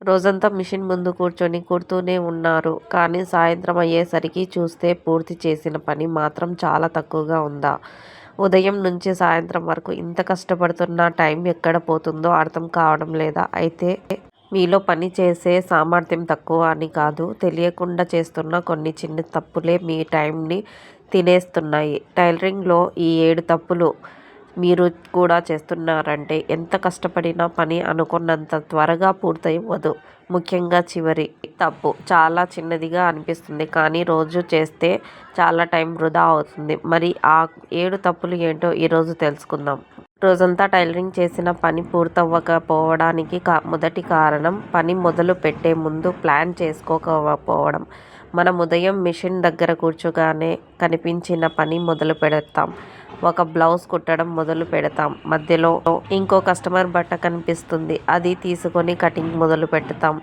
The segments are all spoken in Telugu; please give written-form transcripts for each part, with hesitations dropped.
రోజంతా మిషన్ ముందు కూర్చొని కుడుతూనే ఉన్నారు. కానీ సాయంత్రం అయ్యేసరికి చూస్తే పూర్తి చేసిన పని మాత్రం చాలా తక్కువగా ఉందా? ఉదయం నుంచి సాయంత్రం వరకు ఇంత కష్టపడుతున్నా టైం ఎక్కడ పోతుందో అర్థం కావడం లేదా? అయితే మీలో పని చేసే సామర్థ్యం తక్కువ అని కాదు. తెలియకుండా చేస్తున్న కొన్ని చిన్న తప్పులే మీ టైంని తినేస్తున్నాయి. టైలరింగ్‌లో ఈ 7 తప్పులు మీరు కూడా చేస్తున్నారంటే ఎంత కష్టపడినా పని అనుకున్నంత త్వరగా పూర్తవ్వదు. ముఖ్యంగా చివరి తప్పు చాలా చిన్నదిగా అనిపిస్తుంది. కానీ రోజు చేస్తే చాలా టైం వృధా అవుతుంది. మరి ఆ 7 తప్పులు ఏంటో ఈరోజు తెలుసుకుందాం. రోజంతా టైలరింగ్ చేసిన పని పూర్తవ్వకపోవడానికి మొదటి కారణం పని మొదలు పెట్టే ముందు ప్లాన్ చేసుకోకపోవడం. మనం ఉదయం మిషన్ దగ్గర కూర్చోగానే కనిపించిన పని మొదలు పెడతాం. ఒక బ్లౌజ్ కుట్టడం మొదలు పెడతాం. మధ్యలో ఇంకో కస్టమర్ బట్ట కనిపిస్తుంది. అది తీసుకొని కటింగ్ మొదలు పెడతాం.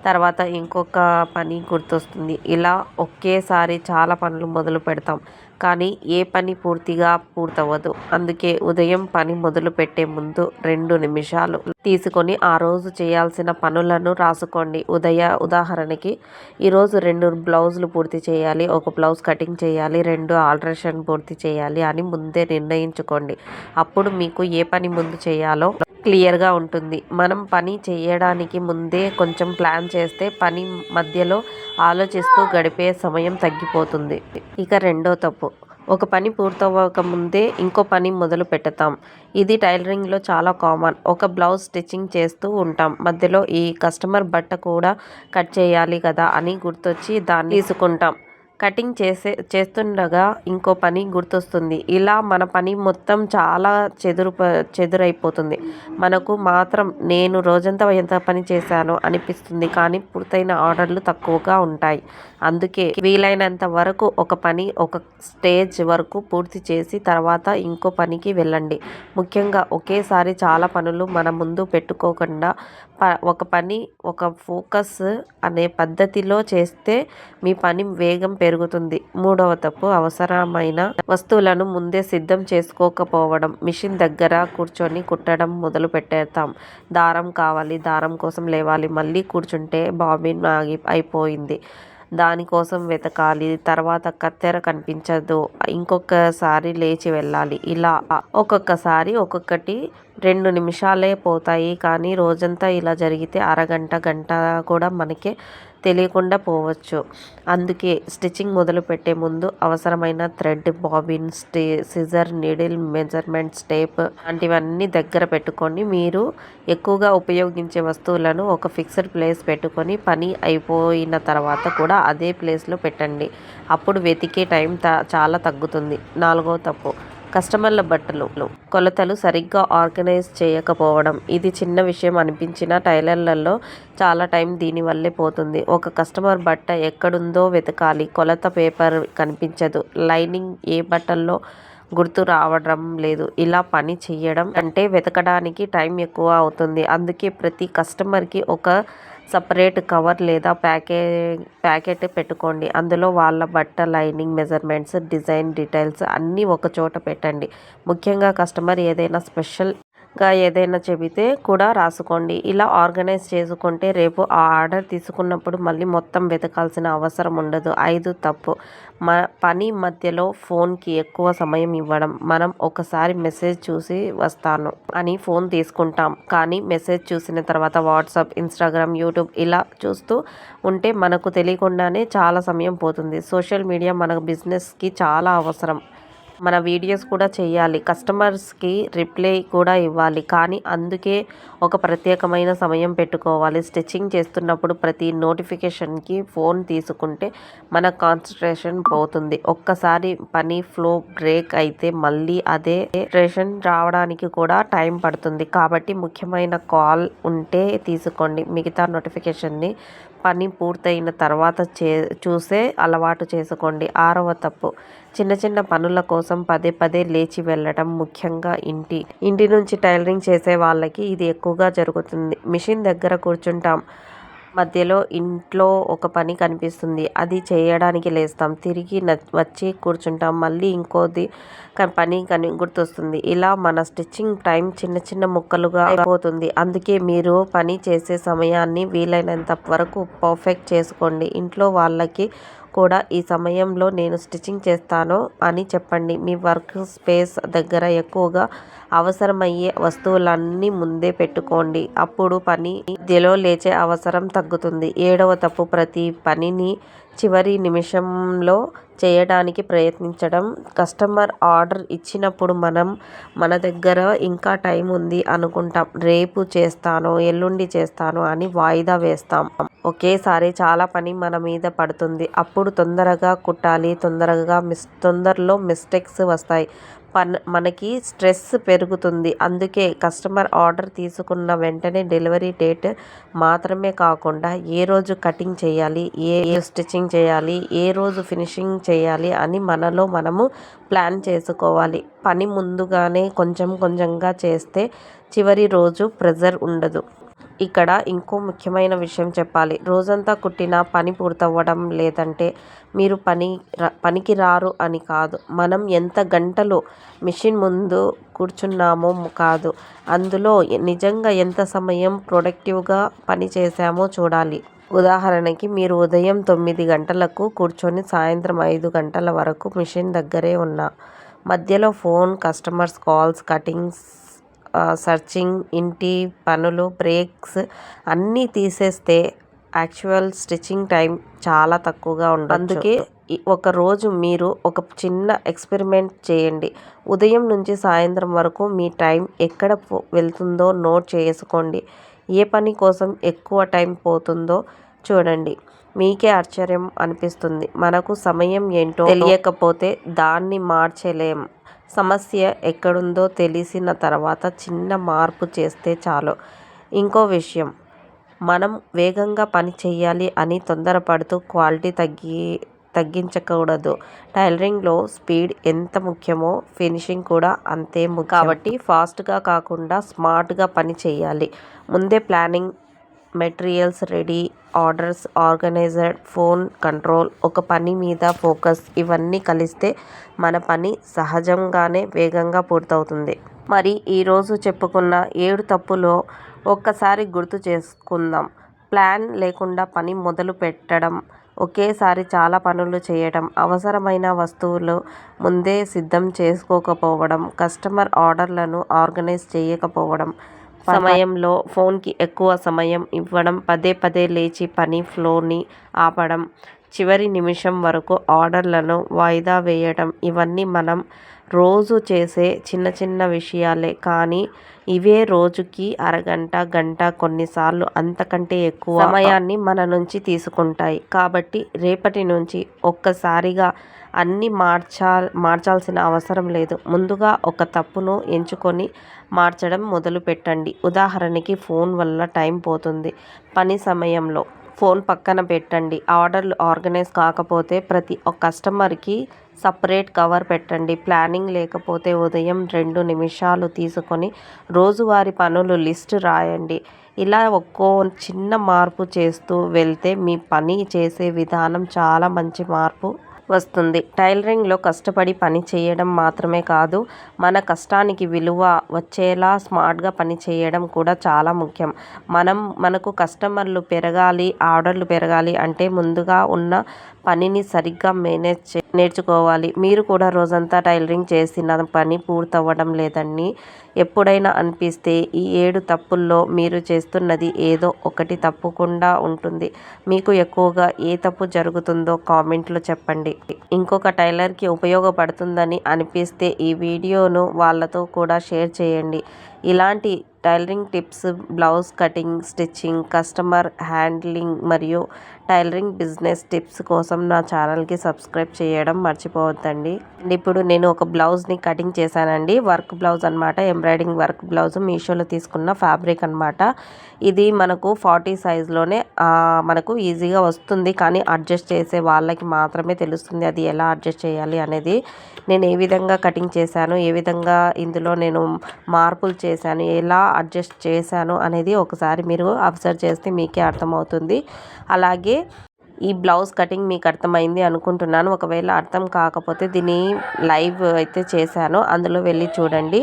తర్వాత ఇంకొక పని గుర్తొస్తుంది. ఇలా ఒకేసారి చాలా పనులు మొదలు పెడతాం. కానీ ఏ పని పూర్తిగా పూర్తవ్వదు. అందుకే ఉదయం పని మొదలు పెట్టే ముందు 2 నిమిషాలు తీసుకొని ఆ రోజు చేయాల్సిన పనులను రాసుకోండి. ఉదాహరణకి ఈరోజు 2 బ్లౌజులు పూర్తి చేయాలి, 1 బ్లౌజ్ కటింగ్ చేయాలి, 2 ఆల్ట్రేషన్ పూర్తి చేయాలి అని ముందే నిర్ణయించుకోండి. అప్పుడు మీకు ఏ పని ముందు చేయాలో క్లియర్గా ఉంటుంది. మనం పని చేయడానికి ముందే కొంచెం ప్లాన్ చేస్తే పని మధ్యలో ఆలోచిస్తూ గడిపే సమయం తగ్గిపోతుంది. ఇక రెండో తప్పు, ఒక పని పూర్తవ్వక ముందే ఇంకో పని మొదలు పెడతాం. ఇది టైలరింగ్లో చాలా కామన్. ఒక బ్లౌజ్ స్టిచ్చింగ్ చేస్తూ ఉంటాం. మధ్యలో ఈ కస్టమర్ బట్ట కూడా కట్ చేయాలి కదా అని గుర్తొచ్చి దాన్ని తీసుకుంటాం. కటింగ్ చేస్తుండగా ఇంకో పని గుర్తొస్తుంది. ఇలా మన పని మొత్తం చాలా చెదురైపోతుంది. మనకు మాత్రం నేను రోజంతా ఎంత పని చేశానో అనిపిస్తుంది. కానీ పూర్తయిన ఆర్డర్లు తక్కువగా ఉంటాయి. అందుకే వీలైనంత వరకు ఒక పని ఒక స్టేజ్ వరకు పూర్తి చేసి తర్వాత ఇంకో పనికి వెళ్ళండి. ముఖ్యంగా ఒకేసారి చాలా పనులు మన ముందు పెట్టుకోకుండా ఒక పని ఒక ఫోకస్ అనే పద్ధతిలో చేస్తే మీ పని వేగం పెరుగుతుంది. మూడవ తప్పు, అవసరమైన వస్తువులను ముందే సిద్ధం చేసుకోకపోవడం. మిషన్ దగ్గర కూర్చొని కుట్టడం మొదలు పెట్టేస్తాం. దారం కావాలి, దారం కోసం లేవాలి, మళ్ళీ కూర్చుంటే బాబిన్ అయిపోయింది, దానికోసం వెతకాలి, తర్వాత కత్తెర కనిపించదు, ఇంకొకసారి లేచి వెళ్ళాలి. ఇలా ఒక్కొక్కసారి ఒక్కొక్కటి 2 నిమిషాలే పోతాయి. కానీ రోజంతా ఇలా జరిగితే అరగంట గంట కూడా మనకే తెలియకుండా పోవచ్చు. అందుకే స్టిచ్చింగ్ మొదలు పెట్టే ముందు అవసరమైన thread, bobbin, scissor, needle, measurement tape లాంటివన్నీ దగ్గర పెట్టుకొని మీరు ఎక్కువగా ఉపయోగించే వస్తువులను ఒక ఫిక్స్డ్ ప్లేస్ పెట్టుకొని పని అయిపోయిన తర్వాత కూడా అదే ప్లేస్లో పెట్టండి. అప్పుడు వెతికే టైం చాలా తగ్గుతుంది. నాలుగో తప్పు, కస్టమర్ల బట్టలు కొలతలు సరిగ్గా ఆర్గనైజ్ చేయకపోవడం. ఇది చిన్న విషయం అనిపించిన టైలర్లలో చాలా టైం దీనివల్లే పోతుంది. ఒక కస్టమర్ బట్ట ఎక్కడుందో వెతకాలి, కొలత పేపర్ కనిపించదు, లైనింగ్ ఏ బట్టల్లో గుర్తు రావడం లేదు. ఇలా పని చేయడం అంటే వెతకడానికి టైం ఎక్కువ అవుతుంది. అందుకే ప్రతి కస్టమర్కి ఒక సపరేట్ కవర్ లేదా ప్యాకెట్ పెట్టుకోండి. అందులో వాళ్ళ బట్ట లైనింగ్, మెజర్మెంట్స్, డిజైన్ డీటెయిల్స్ అన్నీ ఒక చోట పెట్టండి. ముఖ్యంగా కస్టమర్ ఏదైనా స్పెషల్గా ఏదైనా చెబితే కూడా రాసుకోండి. ఇలా ఆర్గనైజ్ చేసుకుంటే రేపు ఆ ఆర్డర్ తీసుకున్నప్పుడు మళ్ళీ మొత్తం వెతకాల్సిన అవసరం ఉండదు. 5 తప్పు, పని మధ్యలో ఫోన్కి ఎక్కువ సమయం ఇవ్వడం. మనం ఒకసారి మెసేజ్ చూసి వస్తాను అని ఫోన్ తీసుకుంటాం. కానీ మెసేజ్ చూసిన తర్వాత వాట్సాప్, ఇన్స్టాగ్రామ్, యూట్యూబ్ ఇలా చూస్తూ ఉంటే మనకు తెలియకుండానే చాలా సమయం పోతుంది. సోషల్ మీడియా మన బిజినెస్కి చాలా అవసరం. మన వీడియోస్ కూడా చేయాలి, కస్టమర్స్కి రిప్లై కూడా ఇవ్వాలి. కానీ అందుకే ఒక ప్రత్యేకమైన సమయం పెట్టుకోవాలి. స్టిచ్చింగ్ చేస్తున్నప్పుడు ప్రతి నోటిఫికేషన్కి ఫోన్ తీసుకుంటే మన కాన్సన్ట్రేషన్ పోతుంది. ఒక్కసారి పని ఫ్లో బ్రేక్ అయితే మళ్ళీ అదే కాన్సన్ట్రేషన్ రావడానికి కూడా టైం పడుతుంది. కాబట్టి ముఖ్యమైన కాల్ ఉంటే తీసుకోండి. మిగతా నోటిఫికేషన్ని పని పూర్తయిన తర్వాత చూసే అలవాటు చేసుకోండి. 6వ తప్పు, చిన్న చిన్న పనుల కోసం పదే పదే లేచి వెళ్ళడం. ముఖ్యంగా ఇంటి నుంచి టైలరింగ్ చేసే వాళ్ళకి ఇది ఎక్కువగా జరుగుతుంది. మిషన్ దగ్గర కూర్చుంటాం, మధ్యలో ఇంట్లో ఒక పని కనిపిస్తుంది, అది చేయడానికి లేస్తాం, తిరిగి వచ్చి కూర్చుంటాం, మళ్ళీ ఇంకోది పని గుర్తొస్తుంది. ఇలా మన స్టిచ్చింగ్ టైం చిన్న చిన్న ముక్కలుగా అయిపోతుంది. అందుకే మీరు పని చేసే సమయాన్ని వీలైనంత వరకు పర్ఫెక్ట్ చేసుకోండి. ఇంట్లో వాళ్ళకి కూడా ఈ సమయంలో నేను స్టిచ్చింగ్ చేస్తాను అని చెప్పండి. మీ వర్క్ స్పేస్ దగ్గర ఎక్కువగా అవసరమయ్యే వస్తువులన్నీ ముందే పెట్టుకోండి. అప్పుడు పని మధ్యలో లేచే అవసరం తగ్గుతుంది. 7వ తప్పు, ప్రతి పనిని చివరి నిమిషంలో చేయడానికి ప్రయత్నించడం. కస్టమర్ ఆర్డర్ ఇచ్చినప్పుడు మన దగ్గర ఇంకా టైం ఉంది అనుకుంటాం. రేపు చేస్తాను, ఎల్లుండి చేస్తాను అని వాయిదా వేస్తాం. ఒకేసారి చాలా పని మన మీద పడుతుంది. అప్పుడు తొందరగా కుట్టాలి, తొందరలో మిస్టేక్స్ వస్తాయి, మనకి స్ట్రెస్ పెరుగుతుంది. అందుకే కస్టమర్ ఆర్డర్ తీసుకున్న వెంటనే డెలివరీ డేట్ మాత్రమే కాకుండా ఏ రోజు కటింగ్ చేయాలి, ఏ స్టిచ్చింగ్ చేయాలి, ఏ రోజు ఫినిషింగ్ చేయాలి అని మనలో మనము ప్లాన్ చేసుకోవాలి. పని ముందుగానే కొంచెం కొంచెంగా చేస్తే చివరి రోజు ప్రెజర్ ఉండదు. ఇక్కడ ఇంకో ముఖ్యమైన విషయం చెప్పాలి. రోజంతా కుట్టినా పని పూర్తవ్వడం లేదంటే మీరు పనికి రారు అని కాదు. మనం ఎంత గంటలు మిషన్ ముందు కూర్చున్నామో కాదు, అందులో నిజంగా ఎంత సమయం ప్రొడక్టివ్గా పని చేశామో చూడాలి. ఉదాహరణకి మీరు ఉదయం 9 గంటలకు కూర్చొని సాయంత్రం 5 గంటల వరకు మిషన్ దగ్గరే ఉన్నా, మధ్యలో phone, customers calls, cuttings, searching, ఇంటి పనులు, బ్రేక్స్ అన్నీ తీసేస్తే యాక్చువల్ స్టిచ్చింగ్ టైం చాలా తక్కువగా ఉండదు. అందుకే ఒక రోజు మీరు ఒక చిన్న ఎక్స్పెరిమెంట్ చేయండి. ఉదయం నుంచి సాయంత్రం వరకు మీ టైం ఎక్కడ వెళ్తుందో నోట్ చేసుకోండి. ఏ పని కోసం ఎక్కువ టైం పోతుందో చూడండి. మీకే ఆశ్చర్యం అనిపిస్తుంది. మనకు సమయం ఏంటో తెలియకపోతే దాన్ని మార్చలేం. సమస్య ఎక్కడుందో తెలిసిన తర్వాత చిన్న మార్పు చేస్తే చాలు. ఇంకో విషయం, మనం వేగంగా పని చేయాలి అని తొందరపడుతూ క్వాలిటీ తగ్గించకూడదు. టైలరింగ్లో స్పీడ్ ఎంత ముఖ్యమో ఫినిషింగ్ కూడా అంతే ముఖ్యం. కాబట్టి ఫాస్ట్గా కాకుండా స్మార్ట్గా పని చేయాలి. ముందే planning, materials ready, orders organised, phone control, ఒక పని మీద ఫోకస్, ఇవన్నీ కలిస్తే మన పని సహజంగానే వేగంగా పూర్తవుతుంది. మరి ఈరోజు చెప్పుకున్న 7 తప్పులో ఒక్కసారి గుర్తు చేసుకుందాం. ప్లాన్ లేకుండా పని మొదలు పెట్టడం, ఒకేసారి చాలా పనులు చేయడం, అవసరమైన వస్తువులు ముందే సిద్ధం చేసుకోకపోవడం, కస్టమర్ ఆర్డర్లను ఆర్గనైజ్ చేయకపోవడం, సమయంలో ఫోన్కి ఎక్కువ సమయం ఇవ్వడం, పదే లేచి పని ఫ్లోని ఆపడం, చివరి నిమిషం వరకు ఆర్డర్లను వాయిదా వేయడం, ఇవన్నీ మనం రోజు చేసే చిన్న చిన్న విషయాలే. కానీ ఇవే రోజుకి అరగంట, గంట, కొన్నిసార్లు అంతకంటే ఎక్కువ సమయాన్ని మన నుంచి తీసుకుంటాయి. కాబట్టి రేపటి నుంచి ఒక్కసారిగా అన్నీ మార్చాల్సిన అవసరం లేదు. ముందుగా ఒక తప్పును ఎంచుకొని మార్చడం మొదలు పెట్టండి. ఉదాహరణకి ఫోన్ వల్ల టైం పోతుంది. పని సమయంలో ఫోన్ పక్కన పెట్టండి. ఆర్డర్లు ఆర్గనైజ్ కాకపోతే ప్రతి కస్టమర్కి సపరేట్ కవర్ పెట్టండి. ప్లానింగ్ లేకపోతే ఉదయం 2 నిమిషాలు తీసుకొని రోజువారీ పనులు లిస్ట్ రాయండి. ఇలా ఒక్కో చిన్న మార్పు చేస్తూ వెళ్తే మీ పని చేసే విధానం చాలా మంచి మార్పు వస్తుంది. టైలరింగ్లో కష్టపడి పని చేయడం మాత్రమే కాదు, మన కష్టానికి విలువ వచ్చేలా స్మార్ట్గా పని చేయడం కూడా చాలా ముఖ్యం. మనకు కస్టమర్లు పెరగాలి, ఆర్డర్లు పెరగాలి అంటే ముందుగా ఉన్న పనిని సరిగ్గా నేర్చుకోవాలి. మీరు కూడా రోజంతా టైలరింగ్ చేసిన పని పూర్తవ్వడం లేదని ఎప్పుడైనా అనిపిస్తే ఈ 7 తప్పుల్లో మీరు చేస్తున్నది ఏదో ఒకటి తప్పకుండా ఉంటుంది. మీకు ఎక్కువగా ఏ తప్పు జరుగుతుందో కామెంట్లో చెప్పండి. ఇంకొక టైలర్కి ఉపయోగపడుతుందని అనిపిస్తే ఈ వీడియోను వాళ్ళతో కూడా షేర్ చేయండి. ఇలాంటి tailoring tips, blouse cutting, stitching, customer handling మరియు టైలరింగ్ బిజినెస్ టిప్స్ కోసం నా ఛానల్కి సబ్స్క్రైబ్ చేయడం మర్చిపోవద్దండి. ఇప్పుడు నేను ఒక బ్లౌజ్ని కటింగ్ చేశానండి. వర్క్ బ్లౌజ్ అనమాట, ఎంబ్రాయిడింగ్ వర్క్ బ్లౌజ్, మీషోలో తీసుకున్న ఫ్యాబ్రిక్ అనమాట. ఇది మనకు 40 సైజులోనే మనకు ఈజీగా వస్తుంది. కానీ అడ్జస్ట్ చేసే వాళ్ళకి మాత్రమే తెలుస్తుంది అది ఎలా అడ్జస్ట్ చేయాలి అనేది. నేను ఏ విధంగా కటింగ్ చేశాను, ఏ విధంగా ఇందులో నేను మార్పులు చేశాను, ఎలా అడ్జస్ట్ చేశాను అనేది ఒకసారి మీరు అబ్జర్వ్ చేస్తే మీకే అర్థమవుతుంది. అలాగే ఈ బ్లౌజ్ కటింగ్ మీకు అర్థమైంది అనుకుంటున్నాను. ఒకవేళ అర్థం కాకపోతే దీన్ని లైవ్ అయితే చేశాను, అందులో వెళ్ళి చూడండి.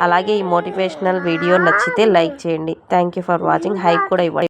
అలాగే ఈ మోటివేషనల్ వీడియో నచ్చితే లైక్ చేయండి. Thank you for watching. Hype కూడా ఇవ్వండి.